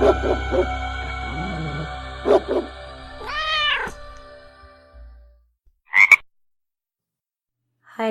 Hi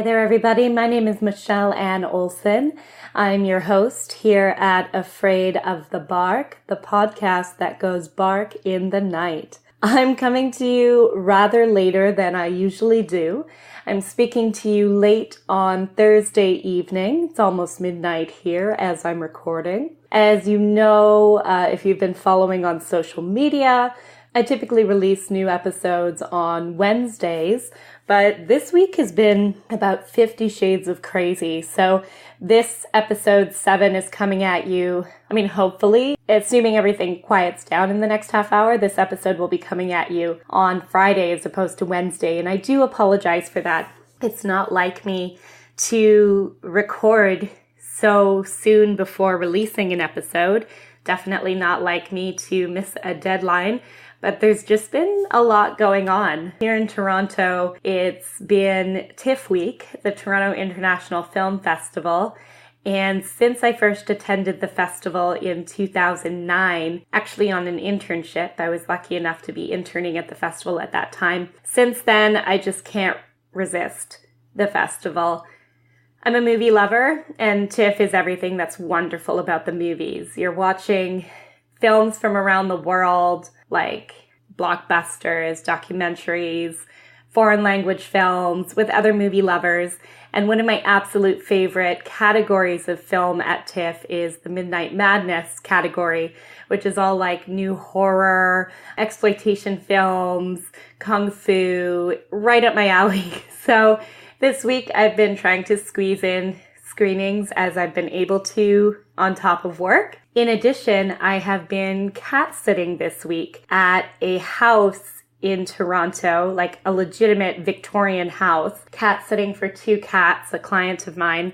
there, everybody. My name is Michelle Ann Olson. I'm your host here at Afraid of the Bark, the podcast that goes bark in the night. I'm coming to you rather later than I usually do. I'm speaking to you late on Thursday evening. It's almost midnight here as I'm recording. As you know, if you've been following on social media, I typically release new episodes on Wednesdays, but this week has been about 50 shades of crazy. So this episode 7 is coming at you. Hopefully, assuming everything quiets down in the next half hour, this episode will be coming at you on Friday as opposed to Wednesday. And I do apologize for that. It's not like me to record so soon before releasing an episode. Definitely not like me to miss a deadline. But there's just been a lot going on. Here in Toronto, it's been TIFF Week, the Toronto International Film Festival. And since I first attended the festival in 2009, actually on an internship, I was lucky enough to be interning at the festival at that time. Since then, I just can't resist the festival. I'm a movie lover, and TIFF is everything that's wonderful about the movies. You're watching films from around the world, like blockbusters, documentaries, foreign language films with other movie lovers. And one of my absolute favorite categories of film at TIFF is the Midnight Madness category, which is all like new horror, exploitation films, kung fu, right up my alley. So this week I've been trying to squeeze in screenings as I've been able to on top of work. In addition, I have been cat sitting this week at a house in Toronto, like a legitimate Victorian house, cat sitting for 2 cats, a client of mine.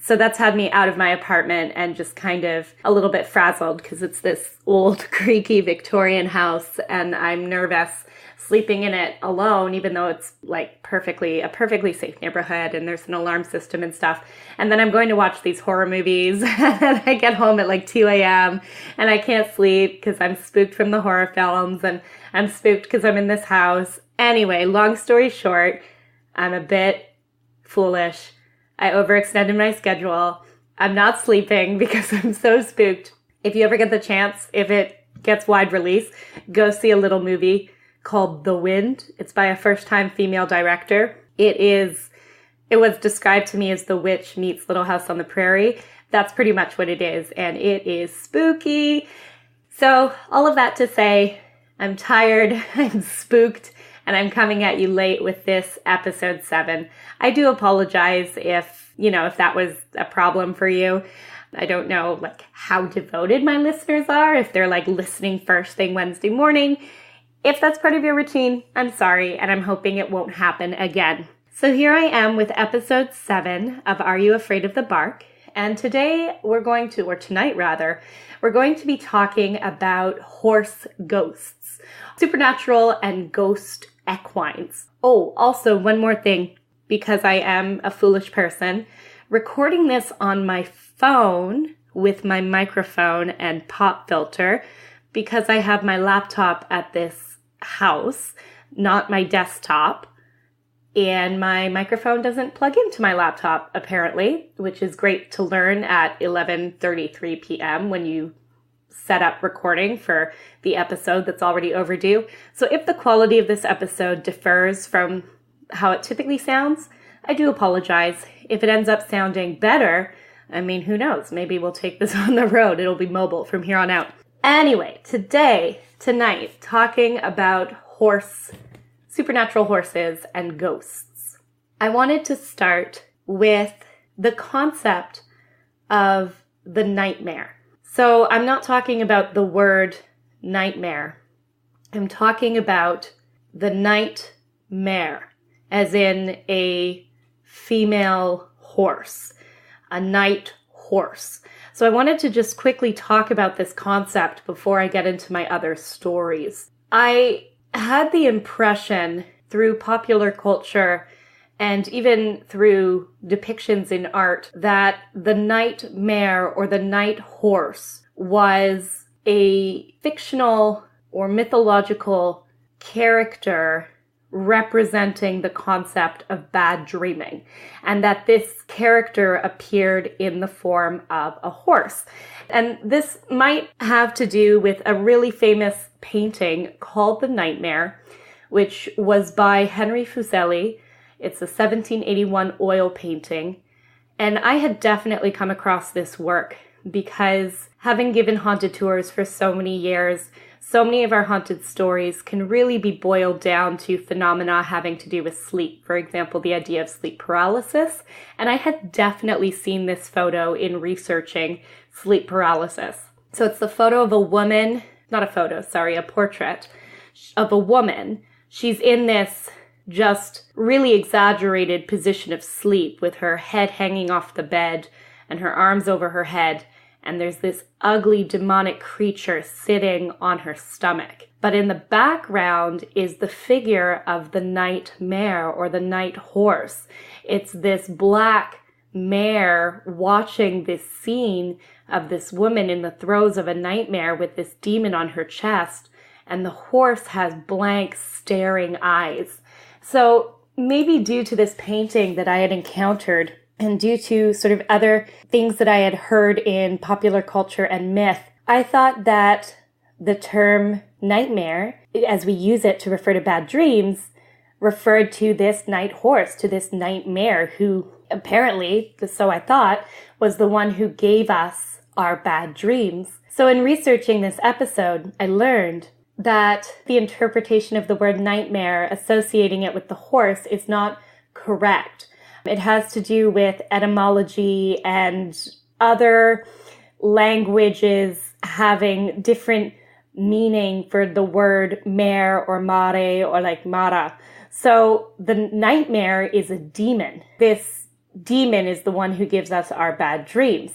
So that's had me out of my apartment and just kind of a little bit frazzled because it's this old, creaky Victorian house and I'm nervous sleeping in it alone, even though it's like a perfectly safe neighborhood and there's an alarm system and stuff. And then I'm going to watch these horror movies and I get home at like 2 a.m. and I can't sleep because I'm spooked from the horror films and I'm spooked because I'm in this house. Anyway, long story short, I'm a bit foolish. I overextended my schedule. I'm not sleeping because I'm so spooked. If you ever get the chance, if it gets wide release, go see a little movie called The Wind. It's by a first-time female director. It was described to me as The Witch meets Little House on the Prairie. That's pretty much what it is, and it is spooky. So all of that to say, I'm tired, I'm spooked, and I'm coming at you late with this episode 7. I do apologize if that was a problem for you. I don't know how devoted my listeners are, if they're listening first thing Wednesday morning. If that's part of your routine, I'm sorry, and I'm hoping it won't happen again. So here I am with episode 7 of Are You Afraid of the Bark? And tonight we're going to be talking about horse ghosts, supernatural and ghost equines. Oh, also one more thing, because I am a foolish person, recording this on my phone with my microphone and pop filter, because I have my laptop at this house, not my desktop, and my microphone doesn't plug into my laptop apparently, which is great to learn at 11:33 p.m. when you set up recording for the episode that's already overdue. So if the quality of this episode differs from how it typically sounds, I do apologize. If it ends up sounding better, who knows? Maybe we'll take this on the road. It'll be mobile from here on out. Anyway, tonight, talking about supernatural horses and ghosts. I wanted to start with the concept of the nightmare. So I'm not talking about the word nightmare. I'm talking about the nightmare, as in a female horse, a night horse. So I wanted to just quickly talk about this concept before I get into my other stories. I had the impression through popular culture and even through depictions in art that the nightmare or the night horse was a fictional or mythological character representing the concept of bad dreaming, and that this character appeared in the form of a horse. And this might have to do with a really famous painting called The Nightmare, which was by Henry Fuseli. It's a 1781 oil painting. And I had definitely come across this work because having given haunted tours for so many years, so many of our haunted stories can really be boiled down to phenomena having to do with sleep. For example, the idea of sleep paralysis. And I had definitely seen this photo in researching sleep paralysis. So it's the photo of a woman, a portrait of a woman. She's in this just really exaggerated position of sleep with her head hanging off the bed and her arms over her head. And there's this ugly demonic creature sitting on her stomach. But in the background is the figure of the night mare or the night horse. It's this black mare watching this scene of this woman in the throes of a nightmare with this demon on her chest. And the horse has blank, staring eyes. So maybe due to this painting that I had encountered, and due to sort of other things that I had heard in popular culture and myth, I thought that the term nightmare, as we use it to refer to bad dreams, referred to this night horse, to this nightmare, who apparently, so I thought, was the one who gave us our bad dreams. So in researching this episode, I learned that the interpretation of the word nightmare, associating it with the horse, is not correct. It has to do with etymology and other languages having different meaning for the word mare or mare or like mara. So the nightmare is a demon. This demon is the one who gives us our bad dreams.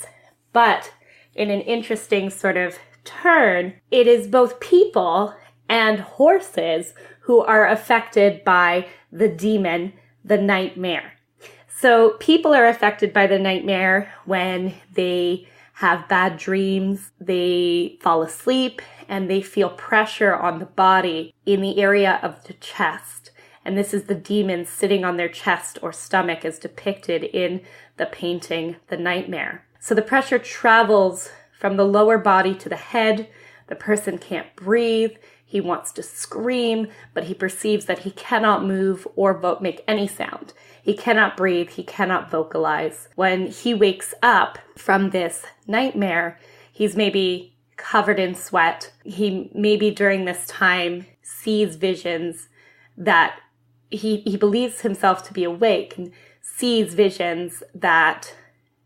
But in an interesting sort of turn, it is both people and horses who are affected by the demon, the nightmare. So people are affected by the nightmare when they have bad dreams, they fall asleep, and they feel pressure on the body in the area of the chest. And this is the demon sitting on their chest or stomach as depicted in the painting, The Nightmare. So the pressure travels from the lower body to the head. The person can't breathe. He wants to scream, but he perceives that he cannot move or make any sound. He cannot breathe. He cannot vocalize. When he wakes up from this nightmare, he's maybe covered in sweat. He maybe during this time sees visions that he believes himself to be awake and sees visions that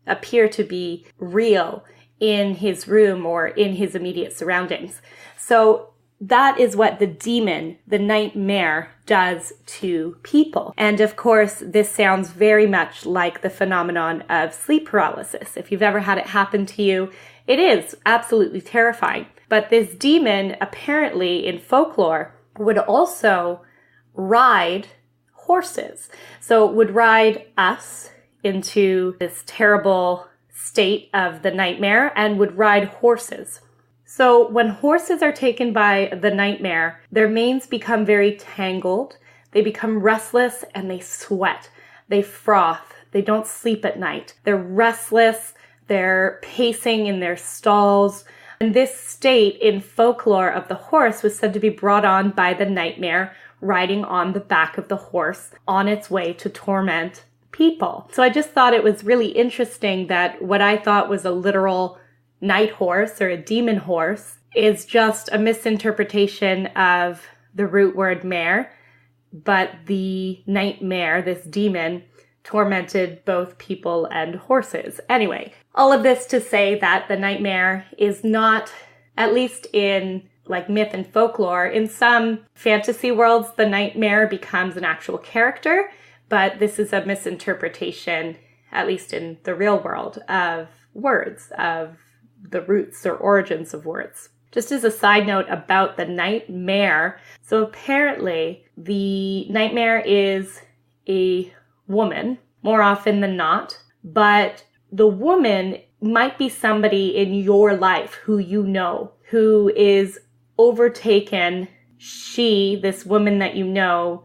appear to be real in his room or in his immediate surroundings. So that is what the demon, the nightmare, does to people. And of course, this sounds very much like the phenomenon of sleep paralysis. If you've ever had it happen to you, it is absolutely terrifying. But this demon, apparently in folklore, would also ride horses. So it would ride us into this terrible state of the nightmare and would ride horses. So when horses are taken by the nightmare, their manes become very tangled, they become restless, and they sweat. They froth. They don't sleep at night. They're restless. They're pacing in their stalls. And this state in folklore of the horse was said to be brought on by the nightmare riding on the back of the horse on its way to torment people. So I just thought it was really interesting that what I thought was a literal night horse or a demon horse is just a misinterpretation of the root word mare, but the nightmare, this demon, tormented both people and horses. Anyway, all of this to say that the nightmare is not, at least in like myth and folklore, in some fantasy worlds, the nightmare becomes an actual character, but this is a misinterpretation, at least in the real world, of words, of the roots or origins of words. Just as a side note about the nightmare, so apparently the nightmare is a woman, more often than not, but the woman might be somebody in your life who you know. who is overtaken. She, this woman that you know,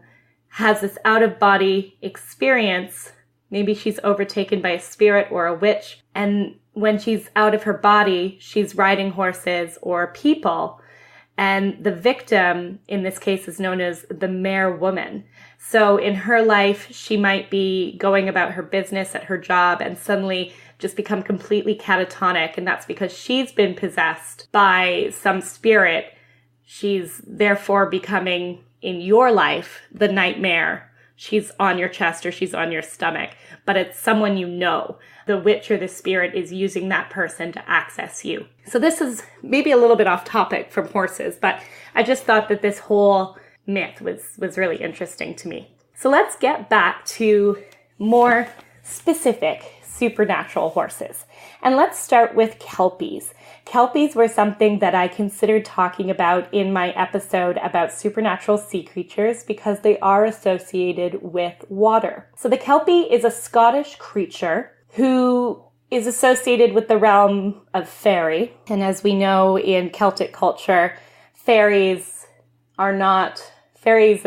has this out-of-body experience. Maybe she's overtaken by a spirit or a witch. And when she's out of her body, she's riding horses or people. And the victim, in this case, is known as the mare woman. So in her life, she might be going about her business at her job and suddenly just become completely catatonic. And that's because she's been possessed by some spirit. She's therefore becoming, in your life, the nightmare. She's on your chest or she's on your stomach, but it's someone you know. The witch or the spirit is using that person to access you. So this is maybe a little bit off topic from horses, but I just thought that this whole myth was really interesting to me. So let's get back to more specific supernatural horses. And let's start with kelpies. Kelpies were something that I considered talking about in my episode about supernatural sea creatures because they are associated with water. So the kelpie is a Scottish creature who is associated with the realm of fairy. And as we know in Celtic culture, fairies and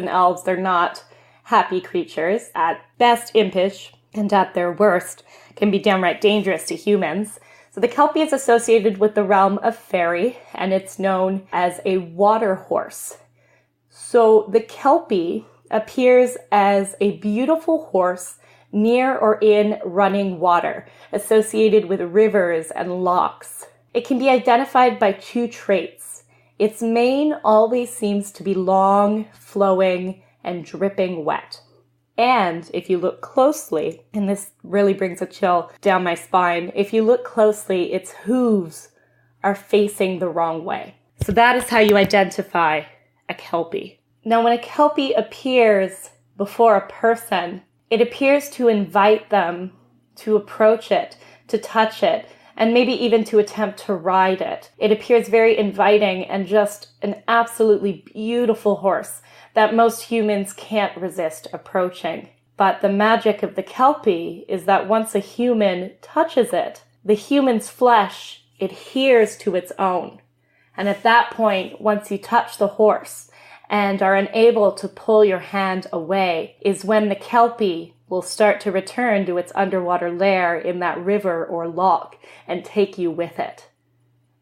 elves, they're not happy creatures. At best impish, and at their worst can be downright dangerous to humans. So the kelpie is associated with the realm of fairy, and it's known as a water horse. So the kelpie appears as a beautiful horse near or in running water, associated with rivers and lochs. It can be identified by two traits. Its mane always seems to be long, flowing, and dripping wet. And if you look closely, and this really brings a chill down my spine, if you look closely, its hooves are facing the wrong way. So that is how you identify a kelpie. Now, when a kelpie appears before a person, it appears to invite them to approach it, to touch it, and maybe even to attempt to ride it. It appears very inviting and just an absolutely beautiful horse that most humans can't resist approaching. But the magic of the kelpie is that once a human touches it, the human's flesh adheres to its own. And at that point, once you touch the horse and are unable to pull your hand away, is when the kelpie will start to return to its underwater lair in that river or loch and take you with it.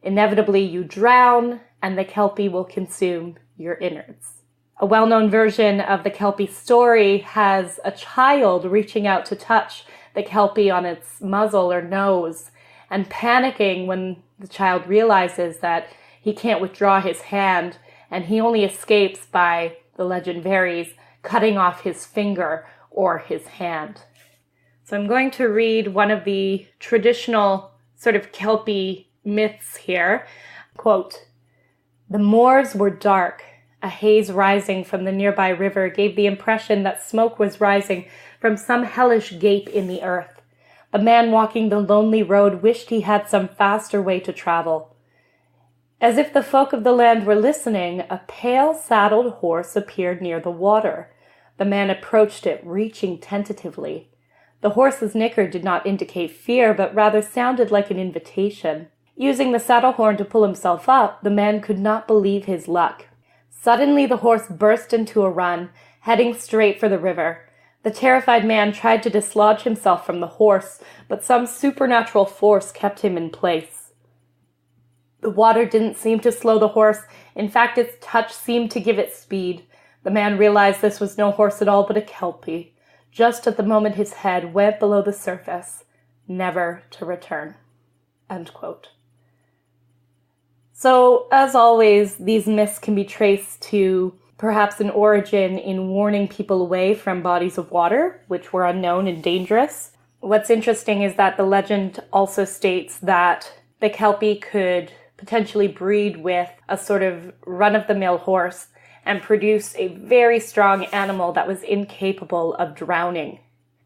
Inevitably, you drown, and the kelpie will consume your innards. A well-known version of the kelpie story has a child reaching out to touch the kelpie on its muzzle or nose and panicking when the child realizes that he can't withdraw his hand, and he only escapes by, the legend varies, cutting off his finger or his hand. So I'm going to read one of the traditional sort of kelpie myths here. Quote, "The moors were dark. A haze rising from the nearby river gave the impression that smoke was rising from some hellish gape in the earth. The man walking the lonely road wished he had some faster way to travel. As if the folk of the land were listening, a pale saddled horse appeared near the water. The man approached it, reaching tentatively. The horse's nicker did not indicate fear, but rather sounded like an invitation. Using the saddle horn to pull himself up, the man could not believe his luck. Suddenly the horse burst into a run, heading straight for the river. The terrified man tried to dislodge himself from the horse, but some supernatural force kept him in place. The water didn't seem to slow the horse. In fact, its touch seemed to give it speed. The man realized this was no horse at all but a kelpie, just at the moment his head went below the surface, never to return." End quote. So, as always, these myths can be traced to perhaps an origin in warning people away from bodies of water, which were unknown and dangerous. What's interesting is that the legend also states that the kelpie could potentially breed with a sort of run-of-the-mill horse and produce a very strong animal that was incapable of drowning.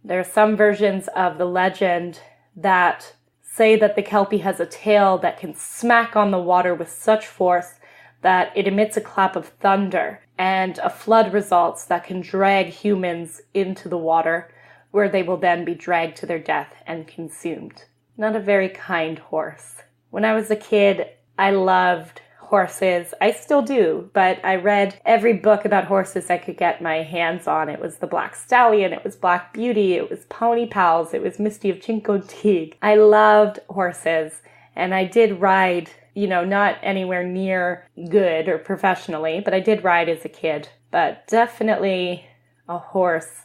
There are some versions of the legend that say that the kelpie has a tail that can smack on the water with such force that it emits a clap of thunder, and a flood results that can drag humans into the water, where they will then be dragged to their death and consumed. Not a very kind horse. When I was a kid, I loved horses. I still do, but I read every book about horses I could get my hands on. It was the Black Stallion, it was Black Beauty, it was Pony Pals, it was Misty of Chincoteague. I loved horses, and I did ride, not anywhere near good or professionally, but I did ride as a kid. But definitely a horse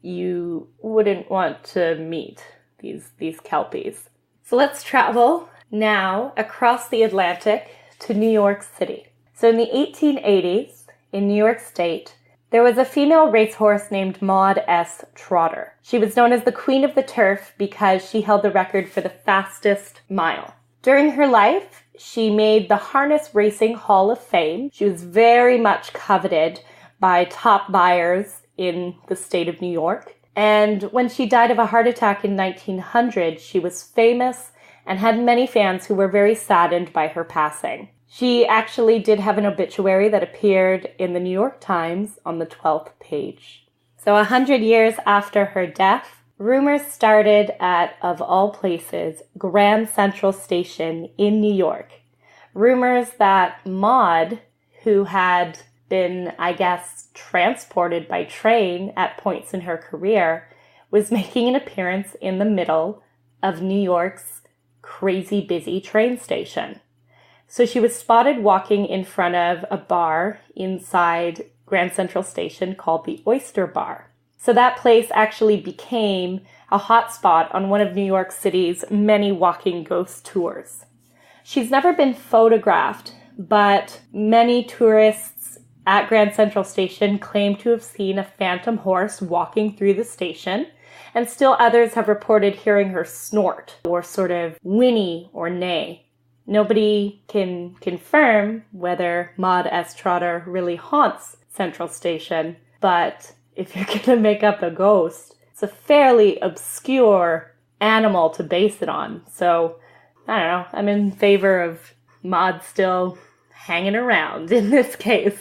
you wouldn't want to meet, these kelpies. So let's travel now across the Atlantic to New York City. So in the 1880s, in New York State, there was a female racehorse named Maud S. Trotter. She was known as the Queen of the Turf because she held the record for the fastest mile. During her life, she made the Harness Racing Hall of Fame. She was very much coveted by top buyers in the state of New York. And when she died of a heart attack in 1900, she was famous and had many fans who were very saddened by her passing. She actually did have an obituary that appeared in the New York Times on the 12th page. So 100 years after her death, rumors started at, of all places, Grand Central Station in New York. Rumors that Maud, who had been, transported by train at points in her career, was making an appearance in the middle of New York's crazy busy train station. So she was spotted walking in front of a bar inside Grand Central Station called the Oyster Bar. So that place actually became a hotspot on one of New York City's many walking ghost tours. She's never been photographed, but many tourists at Grand Central Station claim to have seen a phantom horse walking through the station, and still others have reported hearing her snort or sort of whinny or neigh. Nobody can confirm whether Maud S. Trotter really haunts Central Station, but if you're going to make up a ghost, it's a fairly obscure animal to base it on. So, I don't know, I'm in favor of Maud still hanging around in this case.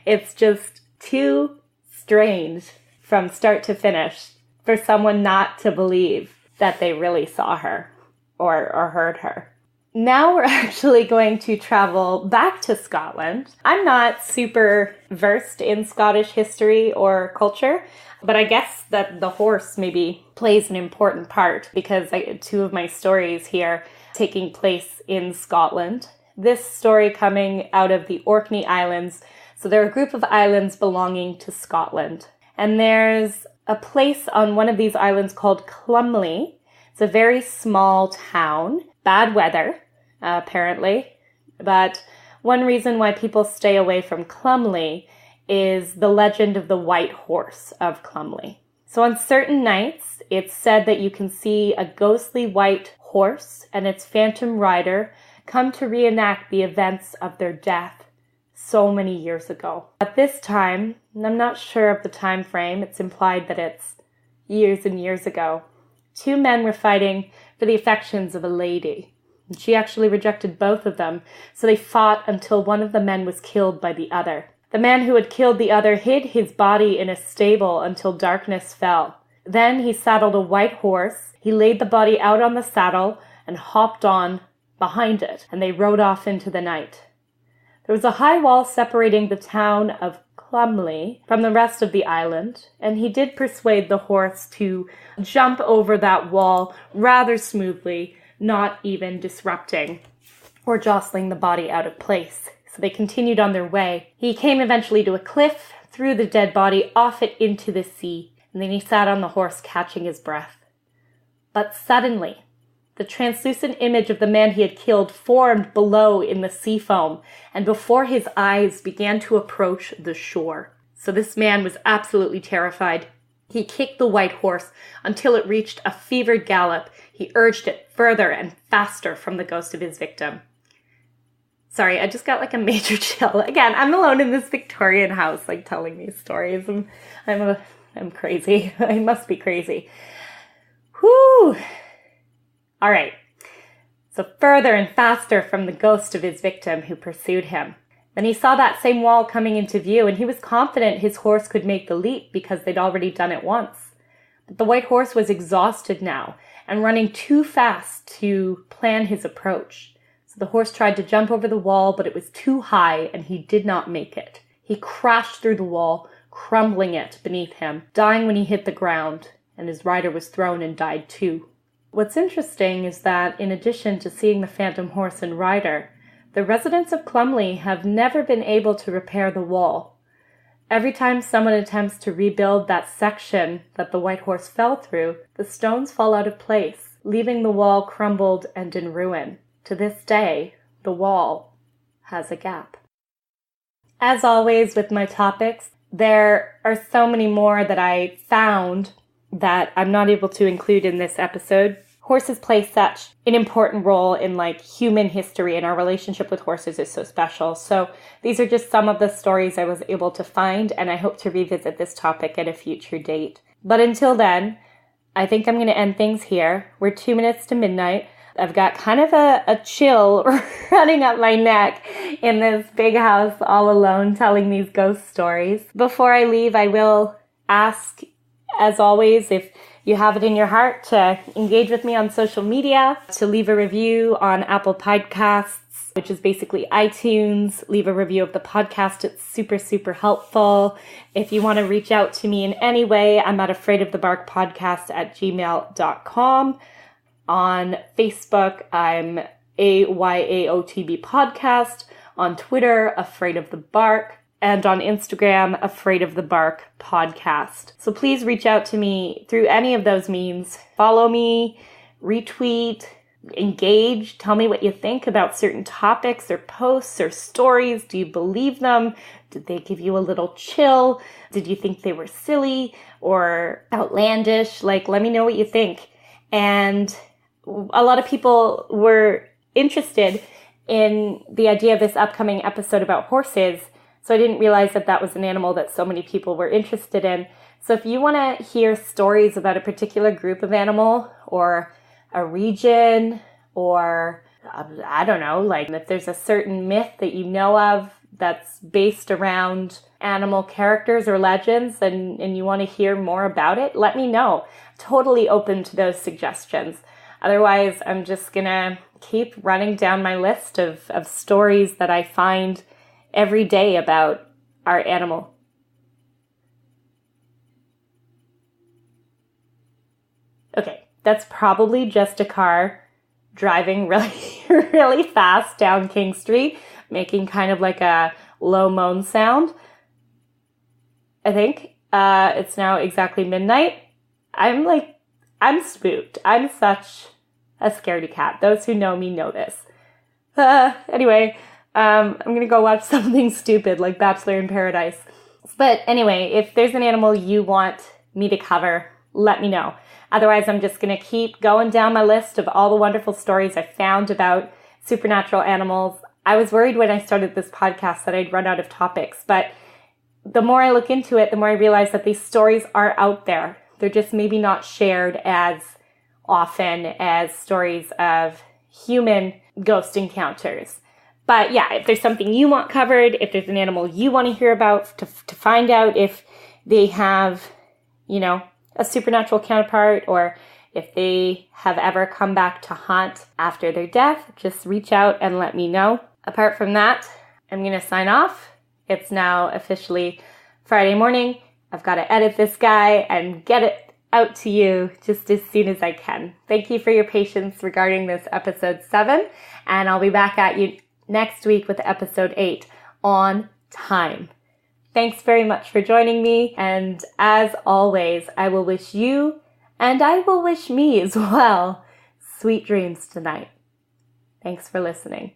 It's just too strange from start to finish for someone not to believe that they really saw her or heard her. Now we're actually going to travel back to Scotland. I'm not super versed in Scottish history or culture, but I guess that the horse maybe plays an important part because two of my stories here taking place in Scotland. This story coming out of the Orkney Islands. So they're a group of islands belonging to Scotland. And there's a place on one of these islands called Clumley. It's a very small town. Bad weather, apparently. But one reason why people stay away from Clumley is the legend of the white horse of Clumley. So on certain nights, it's said that you can see a ghostly white horse and its phantom rider come to reenact the events of their death so many years ago. At this time, and I'm not sure of the time frame, it's implied that it's years and years ago, two men were fighting for the affections of a lady. And she actually rejected both of them, so they fought until one of the men was killed by the other. The man who had killed the other hid his body in a stable until darkness fell. Then he saddled a white horse, he laid the body out on the saddle, and hopped on behind it, and they rode off into the night. There was a high wall separating the town of Clumley from the rest of the island, and he did persuade the horse to jump over that wall rather smoothly, not even disrupting or jostling the body out of place. So they continued on their way. He came eventually to a cliff, threw the dead body off it into the sea, and then he sat on the horse catching his breath. But suddenly, the translucent image of the man he had killed formed below in the sea foam, and before his eyes began to approach the shore. So this man was absolutely terrified. He kicked the white horse until it reached a fevered gallop. He urged it further and faster from the ghost of his victim. Sorry, I just got like a major chill. Again, I'm alone in this Victorian house, like telling these stories. I'm crazy. I must be crazy. Whew. All right, so further and faster from the ghost of his victim who pursued him. Then he saw that same wall coming into view, and he was confident his horse could make the leap because they'd already done it once. But the white horse was exhausted now and running too fast to plan his approach. So The horse tried to jump over the wall, but it was too high and he did not make it. He crashed through the wall, crumbling it beneath him, dying when he hit the ground, and his rider was thrown and died too. What's interesting is that in addition to seeing the phantom horse and rider, the residents of Clumley have never been able to repair the wall. Every time someone attempts to rebuild that section that the white horse fell through, the stones fall out of place, leaving the wall crumbled and in ruin. To this day, the wall has a gap. As always with my topics, there are so many more that I found that I'm not able to include in this episode. Horses play such an important role in human history, and our relationship with horses is so special. So these are just some of the stories I was able to find, and I hope to revisit this topic at a future date. But until then, I think I'm going to end things here. We're 2 minutes to midnight. I've got kind of a chill running up my neck in this big house all alone telling these ghost stories. Before I leave, I will ask, as always, if you have it in your heart to engage with me on social media, to leave a review on Apple Podcasts, which is basically iTunes. Leave a review of the podcast. It's super, super helpful. If you want to reach out to me in any way, I'm at afraidofthebarkpodcast@gmail.com. On Facebook, I'm AYAOTB Podcast. On Twitter, Afraid of the Bark. And on Instagram, Afraid of the Bark Podcast. So please reach out to me through any of those means. Follow me, retweet, engage. Tell me what you think about certain topics or posts or stories. Do you believe them? Did they give you a little chill? Did you think they were silly or outlandish? Let me know what you think. And a lot of people were interested in the idea of this upcoming episode about horses. So I didn't realize that that was an animal that so many people were interested in. So if you want to hear stories about a particular group of animal or a region, or I don't know, if there's a certain myth that you know of that's based around animal characters or legends and you want to hear more about it, let me know. Totally open to those suggestions. Otherwise, I'm just going to keep running down my list of stories that I find every day about our animal. Okay, that's probably just a car driving really, really fast down King Street, making kind of a low moan sound. I think it's now exactly midnight. I'm spooked. I'm such a scaredy cat. Those who know me know this. Anyway, I'm going to go watch something stupid like Bachelor in Paradise. But anyway, if there's an animal you want me to cover, let me know. Otherwise, I'm just going to keep going down my list of all the wonderful stories I found about supernatural animals. I was worried when I started this podcast that I'd run out of topics, but the more I look into it, the more I realize that these stories are out there. They're just maybe not shared as often as stories of human ghost encounters. But yeah, if there's something you want covered, if there's an animal you want to hear about, to find out if they have, a supernatural counterpart, or if they have ever come back to haunt after their death, just reach out and let me know. Apart from that, I'm going to sign off. It's now officially Friday morning. I've got to edit this guy and get it out to you just as soon as I can. Thank you for your patience regarding this episode 7, and I'll be back at you next week with episode 8 on time. Thanks very much for joining me, and as always, I will wish you, and I will wish me as well, sweet dreams tonight. Thanks for listening.